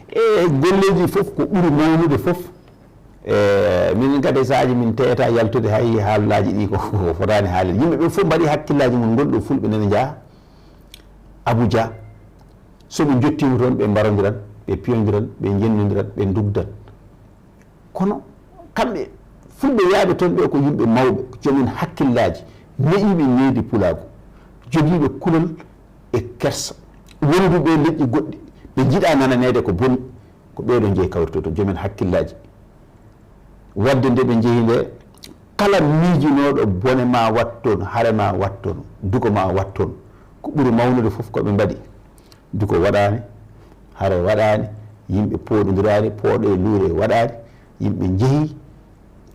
e golleji fof ko ɓuuri mawnude fof min kadi saaji min teyata yaltude hay haalullaji ɗi ko fotani haalel yimɓeɓe fof mbaɗi hakkillaji mum gonɗo fulɓe nene jaaha Abuja soɓe jottima toon ɓe mbarodiran ɓe piyodiran ɓe jennodiran ɓe dugdan kono kamɓe fulɓe yaaɓe toon ɓe ko yimɓe mawɓe jomin hakkillaji neɗiɓe ñeydi pulaku joguiɓe kulol e kersa wonduɓe leƴƴi goɗɗi ɓe jiiɗa nananede ko boni ko ɓeɗo jeeyi kawritoto jomin hakkillaji wadde nde ɓe jeehi nde kala miijinoɗo bone ma wat toon haare ma wat toon dugo ma wat toon ko ɓuuri mawnude fof koɓe mbaɗi dugo waɗani haare waɗani yimɓe pooɗodirani pooɗo e luure waɗani yimɓe jeehi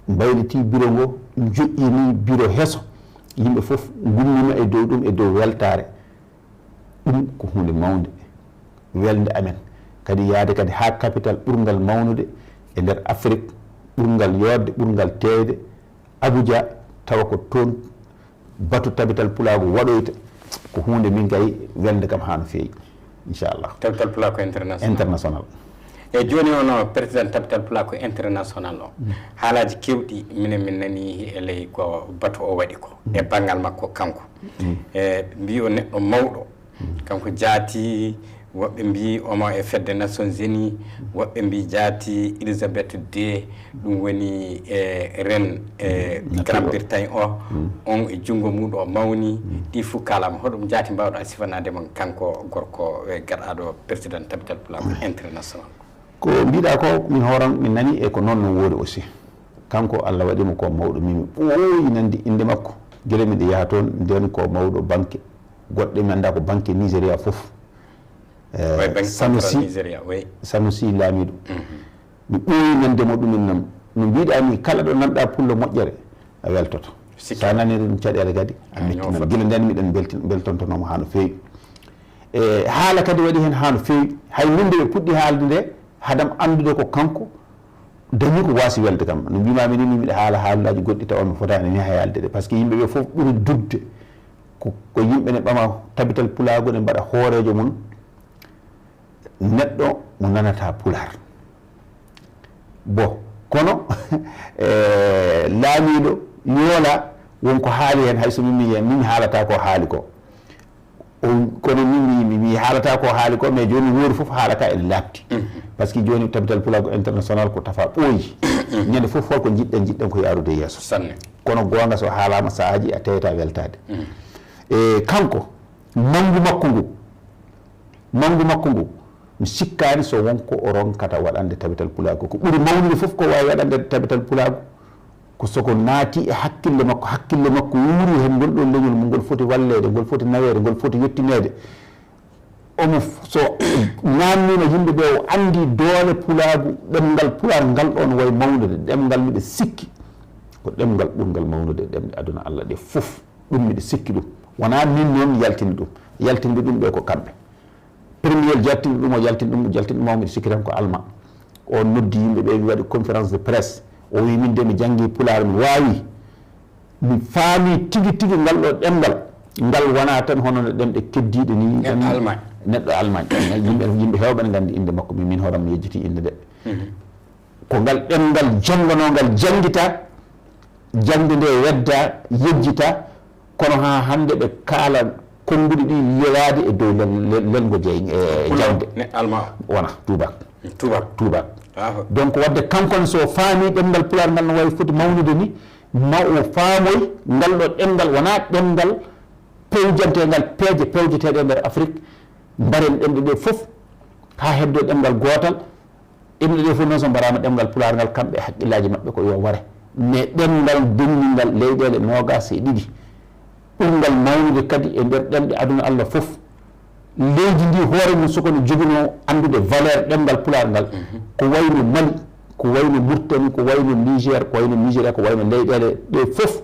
mbayliti bureau ngo joƴƴini bureau heeso yimɓe fof gummima e dow ɗum e dow weltare ɗum ko hunde mawde welde amen kadi yaade kadi ha capital ɓurgal mawnude e nder Afrique ɓurgal yodde ɓurgal tewde Abuja tawa ko toon batu tabital pulaku waɗoyta ko hunde min kay welde kam ha no feewi inchallah tabital pulaku international e joni ono président tabital pulaku international o haalaji kewɗi minen min nani e ley ko batu o waɗi ko e banggal makko kanko e mbi o neɗɗo mawɗo kanko jaati woɓɓe mbi omo e fedde Nations Unies woɓɓe mbi jaati Elizabeth II ɗum woni e ren e Grande Bretagne o on e junngo muɗum o mawni ɗi fof kalama hoɗum jaati mbawɗa sifanade mon kanko gorko e gaɗaɗo président tabital pulaku international ko mbiɗa ko min hooran min nani e ko noon no woori aussi kanko Allah waɗimo ko mawɗo mimi ɓooyi nande inde makko guila miɗe yaha toon nden ko mawɗo banque goɗɗe mi anda ko banque Nigéria fof Sanusi laamiɗo mi ɓooyi nandemo ɗumen nam no mbiɗani kala ɗo nanɗa pullo moƴƴere a weltoto sa naniri ɗum caɗele kadi a mettinam guila nden miɗen beltontonomo ha no feewi e haala kadi waɗi hen ha no feewi hay minde ɓe puɗɗi haalde nde haadam andude ko kanko dañi ko waasi welde kam no mbimami ni miɗa haala haalullaji goɗɗi tawa mi fotani ni hayalde ɗe par ce que yimɓeɓe foof ɓuuri dugde ko yimɓe ne ɓama tabital pulago ne mbaɗa hoorejo mum neɗɗo mo nanata pular bon kono laamiɗo yoola wonko haali hen hayso min haalata ko haali ko kono mi haalata ko haali ko mais joni woori foof haalaka ene labti par ce que joni tabital pulago international ko tafa ɓooyi ñande foof holko jiɗɗen ko yarude yeeso kono gonga so haalama saahaji a tewata weltade e kanko manggu makko ngu mi sikkani so wonko o ronkata waɗande tabital pulago ko ɓuuri mawnude foof ko wawi waɗande tabital pulago ko soko naati e hakkille makko wuuri hen ngol ɗon leñol mo ngol foti wallede ngol foti nawede ngol foti yettinede omo so namnino yimɓe ɓe o andi doole pulaagu ɗemngal pular ngal ɗon way mawnude ɗemngal miɗe sikki ko ɗemngal ɓurgal mawnude ɗemɗe aduna Allah ɗe fof ɗum miɗe sikki ɗum wona min noon yaltini ɗum yaltinde ɗum ɓe ko kamɓe premier jaltinde ɗum o jaltinde ɗum miɗe sikki tan ko Allemand o noddi yimɓe ɓe mi waɗi conférence de presse o wi min de mi janggi pular mi waawi mi faami tigi tigi ngal ɗo ɗemngal ngal wona tan hono no ɗemɗe keddiɗe ni neɗɗo Allemagne yimɓe hewɓe ne nganndi inde makko min horam mi yejjiti inde nde ko ngal ɗemngal jonganongal janngita jangde nde wedda yejjita kono ha hannde ɓe kaala konnguɗi ɗi yelaade e dow lelgo jawde wona tubak donc wadde kankone so faami ɗemngal pular ngal no wawi foti mawnude ni ma o faamoy ngal ɗo ɗemngal wona ɗemngal pewjantegal peeje pewjeteɗe e nder Afrique mbaren ɗemɗe ɗe fof ha heddo ɗemngal gootal ɗemɗe ɗe fof noon so mbarama ɗemngal pular ngal kamɓe haqqillaji maɓɓe ko yo ware mais ɗemngal denndingal leyɗele nogas e ɗiɗi ɓurgal mawnude kadi e nder ɗemɗe aduna Allah fof leydi ndi hoore mum soko no joguino andude valeur ɗemngal pular ngal ko wayno Mali ko wayno Mauritanie ko wayno Niger ko wayno Nigéria ko wayno leyɗele ɗe fof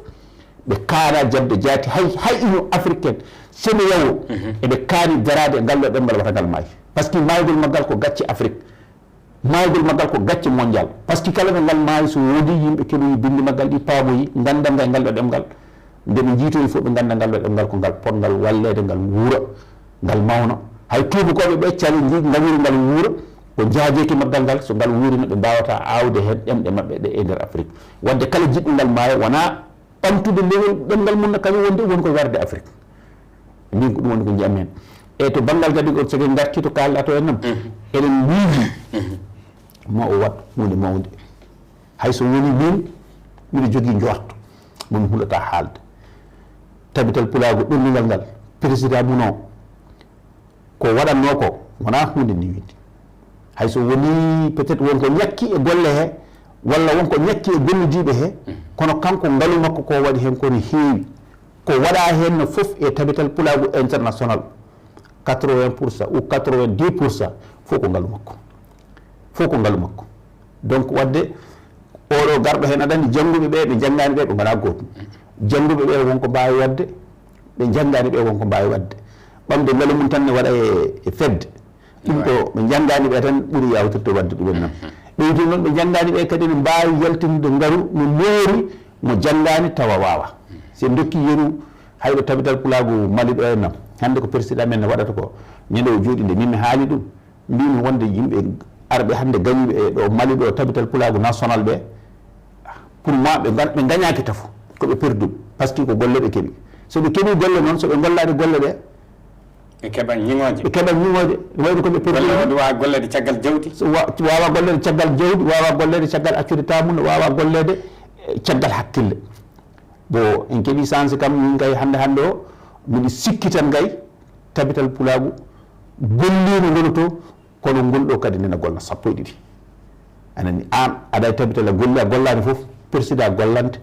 ɓe kaana jabde jaati hay union africaine sene yawo eɓe kaani darade e ngal ɗo ɗemngal wata ngal maayi par ce que maaygol maggal ko gacce Afrique maaygol maggal ko gacce mondial par ce que kala no ngal maayi so woodi yimɓe keɓoyi bindi maggal ɗi paamoyi ngandanga e ngal ɗo ɗemngal nde ɓe jiitoyi fof ɓe ngannda ngal ɗo ɗemngal ko ngal potngal wallede ngal wuura ngal mawna hay tuubakoɓe ɓe caliji ngawiri ngal wuura ko jaajeeki maggal ngal so ngal wuurino ɓe mbawata aawde heen ɗemɗe maɓɓe ɗe e nder Afrique wadde kala jiɗɗo ngal maayo wona ɓamtude lewol ɗemngal mum no kañum wonde woni koye warde Afrique min ko ɗum woni ko jiyam hen e to banggal kadi o soke garti to kalɗa to hennam eɗen miiji ma o wat hunde mawde hayso woni min miɗo jogui jorto momi hulata haalde tabital pulago ɗolligal ngal président mum o ko waɗanno ko wona hunde ni wide hayso woni peut être wonko ñakki e golle he walla wonko ñakki e gollidiɓe he kono kanko ngaalu makko ko waɗi hen kono heewi ko waɗa hen no foof e tabital pulago international 80% ou 90% fof ko ngaalu makko fof ko ngaalu makko donc wadde oɗo garɗo hen aɗa andi jannguɓe ɓe ɓe janngani ɓe ɓe ngala gotum jannguɓe ɓe wonko mbawi wadde ɓe janngani ɓe wonko mbawi wadde ɓamde ngaalu mum tan ne waɗa e fedde ɗum ɗo ɓe janngani ɓe tan ɓuuri yawtirde wadde ɗumen noon ɓeyti noon ɓe janngani ɓe kadi ne mbawi yaltinde ngaaru no moori mo janngani tawa wawa se dokki yeru hayɗo tabital pulago Mali ɗo hennam hande ko président men ne waɗata ko ñande o jooɗi nde min mi haali ɗum mbimi wonde yimɓe arɓe hande gañiɓe e ɗo Mali ɗo tabital pulago national ɓe pour moi ɓe gañaki tafo koɓe perduɓe par ce que ko golle ɓe keeɓi soɓe keeɓi golle noon soɓe gollani golle ɗe ɓe keɓan ñiŋoje wayno koɓe perduɓe wawa gollede caggal jawdi wawa gollede caggal jawdi wawa gollede caggal accude tamude wawa gollede caggal hakkille bo en keeɓi chance kam min gay hande o miɗi sikki tan gay tabital pulago gollino ngono to kono gonɗo kadi nena golla sappo e ɗiɗi anani an aɗa e tabital a golli a gollani foof président gollante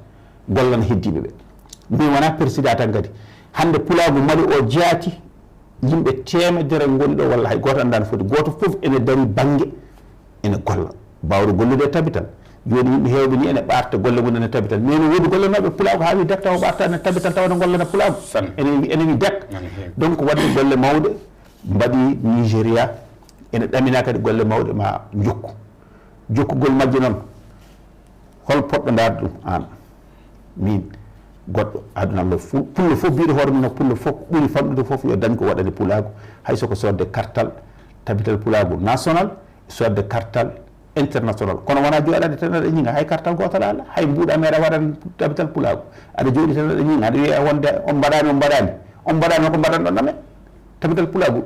gollan heddiɓe ɓe min wona président tan kadi hande pulago Mali o jaati yimɓe temedere goni ɗo walla hay goto andani foti goto foof ene dari banggue ene golla bawɗo gollude e tabital joni yimɓe hewɓe ni ene ɓarta golle mumen e tabital mais no woodi gollenoɓe pulago ha wi dak taw ɓarta ne tabital taw ne gollana pulago ene wi dak donc wadde golle mawɗe mbaɗi Nigéria ene ɗamina kadi golle mawɗe ma jokkugol majje noon hol poɗɗo darde ɗum an min goɗɗo aduna Allah pullo fof mbiɗo hoore mum no pullo fof ɓuuri famɗude fof yo dañ ko waɗane pulago haysoko sodde kartal tabital pulago national sodde kartal international kono wona jooɗade tan aɗa ñiŋa hay kartal gotal ala hay mbuuɗa meeɗa waɗan tabital pulago aɗa jooɗi tan aɗa ñiŋa aɗa wiya wonde on mbaɗani ko mbaɗan ɗon ɗame tabital pulago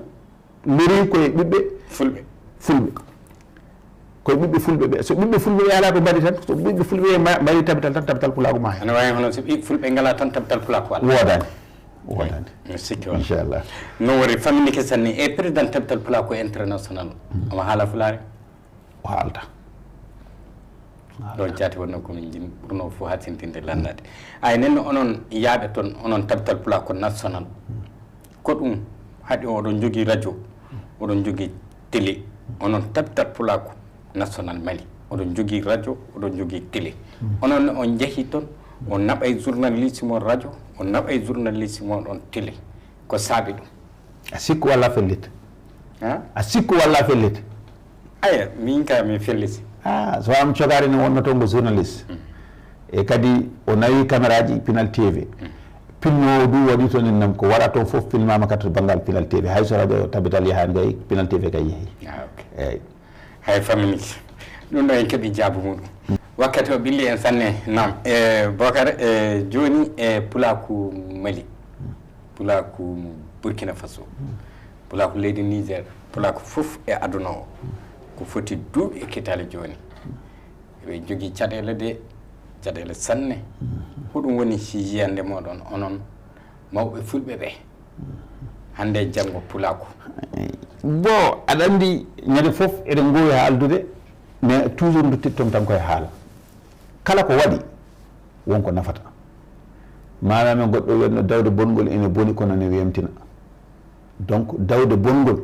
lori koye ɓiɓɓe fulɓe koye ɓiɓɓe fulɓe ɓe so ɓiɓɓe fulɓe ɓe ala ɓe mbaɗi tan so ɓiɓɓe fulɓe ɓe mbaɗi tabital tan tabital pulago ma hen ene wawi hono so ɓiɓɓe fulɓe ngala tan tabital pulago ala wodani sikki inchallah non wori famille ke sanni e président tabital pulago international omo haala fulare o haalta ɗo jaati wonno komin jin ɓurno fof hattintinde landade ay nenno onon yaaɓe toon onon tabital pulago national ko ɗum haɗi oɗon jogui radio oɗon jogii télé onon tabtat pulaku national Mali oɗon jogii radio oɗon jogii télé onon on jehi toon on naɓay journaliste mon radio on naɓay journaliste mon ɗon télé ko saabi ɗum a sikku walla fellita a sikku walla fellita aya min ka mi felliti so am cogari ne wonno toon ko journaliste e kadi o nawi caméra ji Pinal TV pinnowo du waɗi toon en nam ko waɗa toon fof filmama kadi to banggal Pinal TV hay so radio tabital yahani gay Pinal TV kay yeehi eyyi hay famminiki ɗum ɗo en keeɓi jaabu muɗum wakkati o ɓilli en sanne nam Bocar joni pulaku Mali pulaku Burkina Faso pulaku leydi Niger pulaku fof e aduna o ko foti duuɓi e kitali joni eɓe jogui caɗele sanne hoɗum woni yiyande moɗon onon mawɓe fulɓe ɓe hande janggo pulaku bon aɗa andi ñande foof eɗen gowi haaldude mais toujours duttitton tan koye haala kala ko waɗi wonko nafata manam e goɗɗo wiyanno dawde bongol ene boni kono ne wiyamtina donc dawde bongol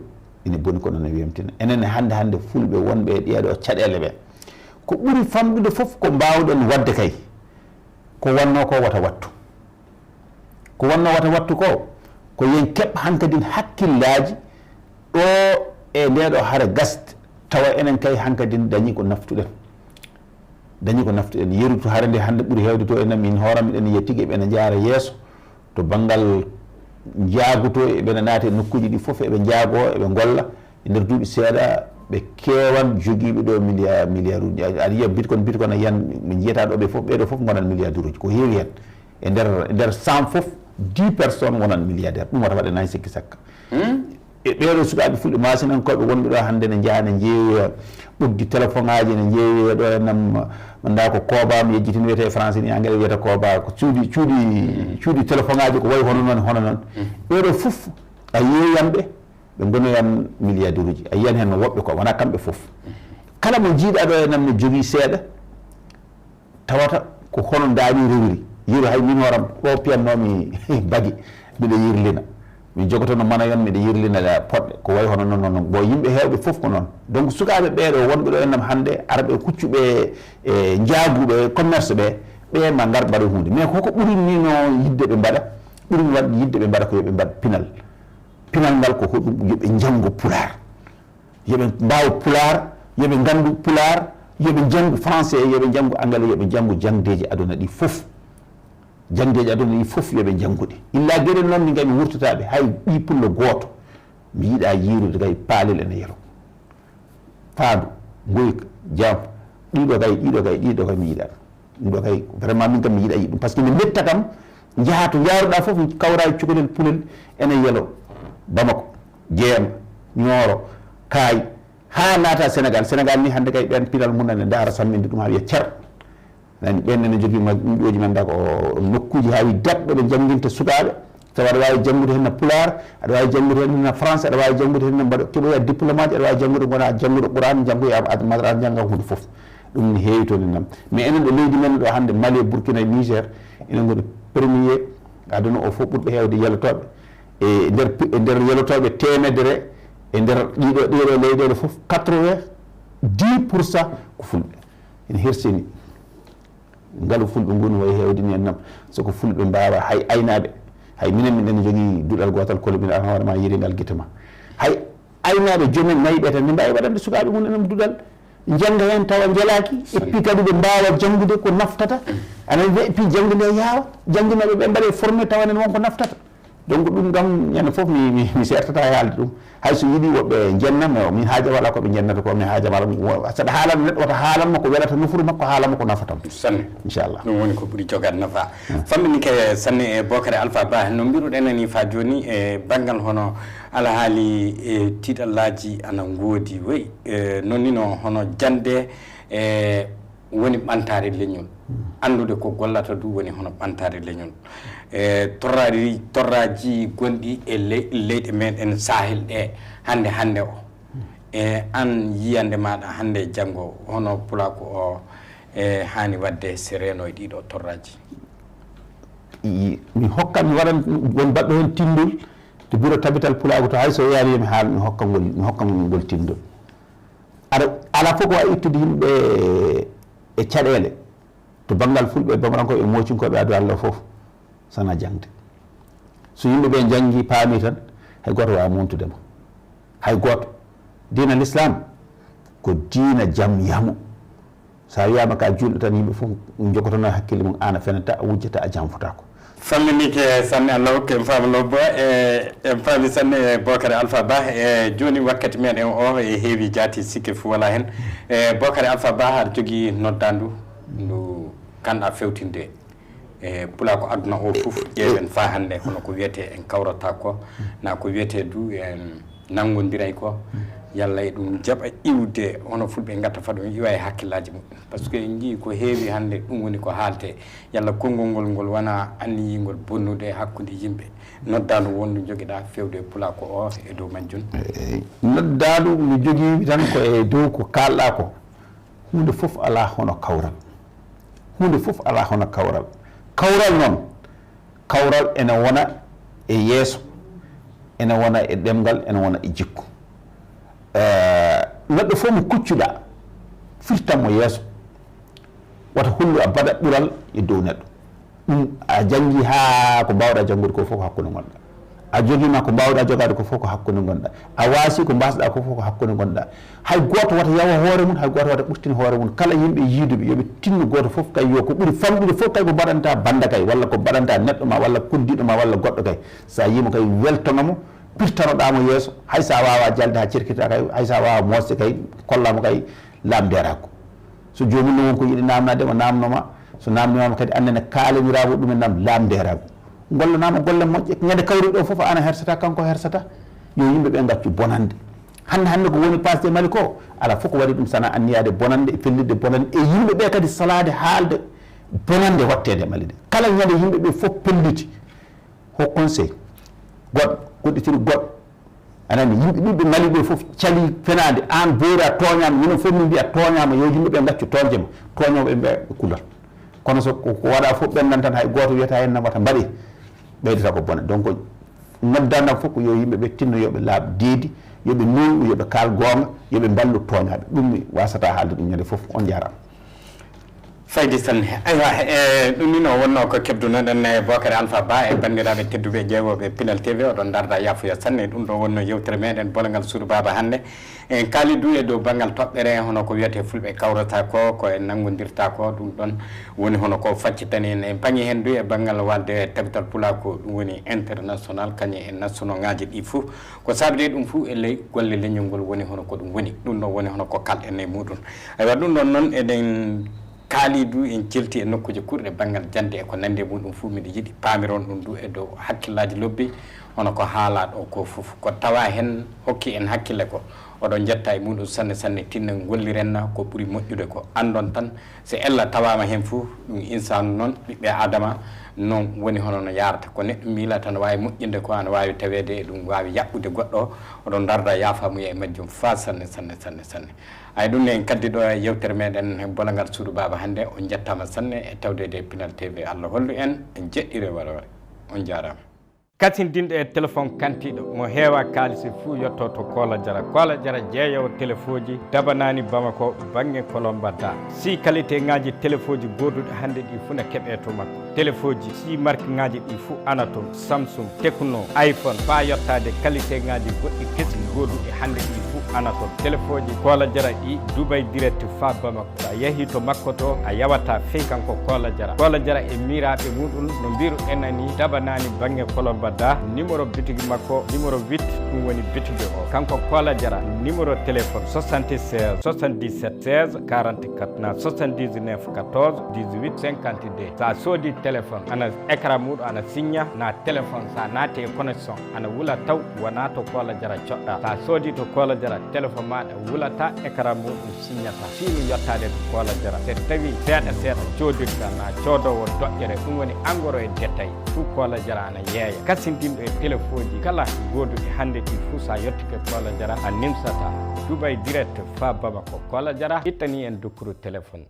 ene boni kono ne wiyamtina enen hande fulɓe wonɓe e ɗiyaɗo caɗele ɓe ko ɓuri famɗude fof ko mbawɗen wadde kay ko wanno ko wata wattu ko wanno wata wattu ko yen keɓ hankadin hakkillaji ɗo e ndeɗo haara gast tawa enen kay hankadin dañi ko naftuɗen yerutu haara nde hande ɓuuri hewde to enen min hooram miɗen yettigui eɓene jaara yeeso to banggal jaaguto eɓene naati e nokkuji ɗi foof eɓe jaago eɓe golla e nder duuɓi seeɗa ɓe kewan joguiɓe ɗo milliard uji aɗa yiya bitcoin a yiyan mi jiyata ɗo ɓe foof ɓeɗo foof gonan milliardaire uji ko heewi hen e nder 100 foof 10 personnes gonan milliardaire ɗum wata waɗen hay sikki sakka e ɓeɗo sukaɓe fulɓe masinankoɓe wonɓe ɗo hande ne jaaha ne jeewoya ɓoggi téléphone ngaji ne jeewoya ɗo enam manda ko kooba mi yejjitini wiyete e français ni engrais wiyata kooba ko cuuɗi téléphone ngaji ko wayi hono noon ɓeɗo foof a yeeyamɓe ɓe gonoyan milliardaire uji a yiyan hen no woɓɓe ko wona kamɓe foof kala mo jiiɗa ɗo enam ne jogui seeɗa tawata ko hono daani rewri yiru hay min horam ɗo piyannomi bagui mbiɗa yirlina mi jogotono manayon miɗa yirlina poɗɗe ko wayi hono noon bo yimɓe hewɓe foof ko noon donc sukaɓe ɓeɗo wonɓe ɗo ennam hande araɓe kuccuɓe e jaaguɓe commerce ɓe ma gar mbaɗa hunde mais koko ɓurini no yidde ɓe mbaɗa ɓurini wadde yidde ɓe mbaɗa ko yoɓe mbaɗ pinal ngal ko hoɗum yoɓe janggo pular yoɓe mbawa pular yoɓe gandu pular yoɓe jangu français yoɓe jangu anglais yoɓe jangu jangdeji aduna ɗi foof yoɓe janguɗi illa gueɗel noon min gami wurtataɓe hay ɓi pullo goto mi yiiɗa yirude kay paalel ene yeero faadu goyka jam ɗiɗo kay mi yiiɗa ɗiɗo kay vraiment min kam mi yiiɗa yiɗ ɗum par ce que nde metta kam jaaha to jaaruɗa foof kawra cukalel pulel ene yeelo Bamako Jeema Nioro Kaay ha naata Sénégal ni hande kay ɓen pinal mum ene daara samminde ɗum ha wiya cer nani ɓen ene jogui ɗoji men da ko nokkuji ha wi daɓɓe ɓe janginta sukaɓe tawa aɗa wawi jangude hen no pular aɗa wawi jangude hen no français aɗa wawi jangude hen no mbaɗa keɓoya diplôme aji aɗa wawi jangude gona janguɗo Qouran janggoya madrasa jangga hunde foof ɗum ne heewi toon enam mais enen ɗo leydi men ɗo hande Mali Burkina Niger enen goni premier aduna o foof ɓurɓe hewde yelotoɓe e nder yelotoɓe temedere e nder ɗiɗo leyɗele foof 90% ko fulɓe ene hersini ngaalu fulɓe ngoni wayi hewdini en nam soko fulɓe mbawa hay aynaɓe hay minen miɗen jogui duɗal gotal kolo min hoore ma yiringal guite ma hay aynaɓe joomen nayyiɓe tan ne mbawi waɗande sukaɓe mum enam duɗal jangga hen tawa jelaki et puis kadi ɓe mbawa janggude ko naftata anan et puis janggude yaawa jangginaɓe ɓe mbaɗe formé tawanen wonko naftata donc ɗum ɗam ñande foof mi sertata e haalde ɗum hayso yiiɗi woɓɓe jennam min haaja wala koɓe jennata ko min haaja wala saɗa haalano neɗɗo wata haalanmo ko welata nofuru makko haalanmo ko nafatam sanne inchallah ɗum woni ko ɓuuri jogade nafa fammini ke sanne e Bocar Alpha Ba no mbiruɗen ni fa joni e banggal hono alahaali e tiɗallaji ana goodi wayi noon ni no hono jande e woni ɓantare leñol andude ko gollata du woni hono ɓantare leñol e torraji gonɗi e leyɗe meɗen Sahel ɗe hande o e an yiyande maɗa hande janggo hono pulaku o e hani wadde se reno e ɗiɗo torraji mi hokkat mi waɗan won mbaɗɗo hen tindol to bureau tabital pulaago to hay so yaari mi haal mi hokka ngol timdol aɗa ala fof ko wawi ittude yimɓe e caɗele to banggal fulɓe bamarankoɓe e mocinkoɓe adu Allah fof sana jangde so yimɓe ɓe jangi paami tan hay goto wawa montudema hay goto dina l'islam ko diina jaam yamu sa wiyama ka julɗo tan yimɓe fof jogotono hakkille mum an a fenata a wujjata a janfotako famminike sanne Allah hokku en faama lobbo en faami sanne Bocara Alpha Ba joni wakkati meɗen o e heewi jaati sikke fo wala hen Bocara Alpha Ba aɗa jogui noddandu ndu kanɗa fewtinde pula ko aduna o fof ƴeewen fa hande hono ko wiyete en kawrata ko na ko wiyete du en nanggodiray ko yalla e ɗum jaɓa iwde hono fulɓe gatta fa ɗum iwa e hakkillaji mum par ce que en jii ko heewi hande ɗum woni ko haalte yalla konngol ngol wona anniyingol bonnude hakkude yimɓe noddaɗo wondu joguiɗa fewde pula ko o e dow majjum noddaɗo mi jogui tan ko e dow ko kalɗa ko hunde foof ala hono kawral hunde foof ala hono kawral noon kawral ene wona e yeeso ene wona e ɗemgal ene wona e jikku neɗɗo fof mo kuccuɗa firtanmo yeeso wata hullu a baɗa ɓural e dow neɗɗo ɗum a jangi ha ko mbawɗa janngude ko fof ko hakkude gonɗa a joguima ko mbawɗa jogade ko fof ko hakkude gonɗa a waasi ko mbasɗa ko fof ko hakkude gonɗa hay goto wata yawa hoore mum hay goto wata ɓurtina hoore mum kala yimɓe yiiduɓe yooɓe tinno goto fof kay yo ko ɓuuri famɗude fof kay ko mbaɗanta banda kay walla ko mbaɗanta neɗɗo ma walla koddiɗo ma walla goɗɗo kay sa yima kay weltonamo pirtanoɗamo yeeso hay sa wawa jalde ha cirkita kay hay sa wawa mosde kay kollamo kay lamderako so jomum no wonko yiiɗi namnadema namnoma so namdimama kadi annene kalenirago ɗumen nam lamderago gollanama golle moƴƴe ñande kawri ɗo foof ana hersata kanko hersata yo yimɓe ɓe gaccu bonande hande ko woni pasde Mali ko ala fof ko waɗi ɗum sana anniyade bonande e fellidde bonande e yimɓe ɓe kadi salade haalde bonande wattede Mali de kala ñande yimɓe ɓe fof pelliti ho conseil goɗɗo goɗɗitiri goɗɗo anani yimɓe ɓiɓɓe Mali ɓe fof cali fenade an boori a toñama minen fof min mbiya toñama yo yimɓe ɓe gaccu toñjema toñoɓe ɓe kulata kono so ko waɗa fof ɓennan tan hay goto wiyata hen namata mbaɗi ɓeydata ko bone donc noddanam fof ko yo yimɓe ɓe tinno yoɓe laaɓ deedi yoɓe nuyɓe yoɓe kaal gonga yoɓe mballu toñaɓe ɗum mi wasata haalde ɗum ñande fof on jarama faydi sanne aywa ɗum ni no wonno ko kebdunoɗen e Bocara Alpha Ba e bandiraɓe tedduɓe ƴeewoɓe Pilal TV oɗon darda yafuya sanne ɗum ɗo wonno yewtere meɗen bolagal Soudou Baba hannde en kaalidu e dow banggal toɓɓere hono ko wiyete fulɓe kawrata ko en nanggodirta ko ɗum ɗon woni hono ko faccitani en banggue hen du e banggal walde tabital pula ko ɗum woni international kañum e national ngaji ɗi foof ko sabde ɗum foof e ley golle leñol ngol woni hono ko ɗum woni ɗum ɗon woni hono ko kalɗen e muɗum aywa ɗum ɗon noon eɗen kaalidu en celti e nokkuji kurɗe banggal jande e ko nande muɗum fuu miɗa yiiɗi paamiron ɗum du e dow hakkillaji lobbi hono ko haalaɗo ko foof ko tawa hen hokki en hakkille ko oɗon jetta e muɗum sanne sanne tinnen gollirenna ko ɓuuri moƴƴude ko andon tan so ella tawama hen fuu ɗum insanu noon ɓiɓɓe adama noon woni hono no yarata ko neɗɗo miilata no wawi moƴƴinde ko ana wawi tawede e ɗum wawi yaɓɓude goɗɗo oɗon darda yafamuya e majjum fa sanne ay ɗum ne en kaddi ɗo e yewtere meɗen bolagal Soudou Baba hannde on jettama sanne e tawdede Pilal TV Allah hollu en jeɗɗire walore on jarama kasindinɗo e téléphone kantiɗo mo heewa kaalisi fuu yetto to Kola Diara jeeyowo téléphone ji dabanani Bamako banggue Kolomba si qualité ngaji téléphone ji goduɗi hannde ɗi fuu ne keeɓe to makko téléphone ji si marque ngaji ɗi fuu ana toon Samsung Tecno iPhone fa yettade qualité ngaji goɗɗi kesi goduɗi hannde ɗi fuu ana toon téléphone ji Kola Diara ɗi Dubai direct fa Bamako sa yeehi to makko to a yawata fey kanko Kola Diara e miraɓe muɗum no mbiruɗen ni dabanani banggue Kolomba numéro bitigi makko numéro 8 ɗum woni bitigi o kanko Kola Diara numéro téléphone 76 77 16 44 na 79 14 18 52 sa soodi téléphone ana écran muɗum ana signa na téléphone sa naati e connexion ana wula taw wona to Kola Diara coɗɗa sa soodi to Kola Diara téléphone maɗa wulata écran muɗum signata sinu yettade to Kola Diara so tawi seeɗa codirta na coodowo doƴƴere ɗum woni engrais e détail fuu Kola Diara ana yeeya kasindinɗo e téléphone ji kala goduɗi hannde ɗi fuu sa yettike Kola Diara a nimsata Dubai direct fa Bamako Kola Diara ittani en dokkuru téléphone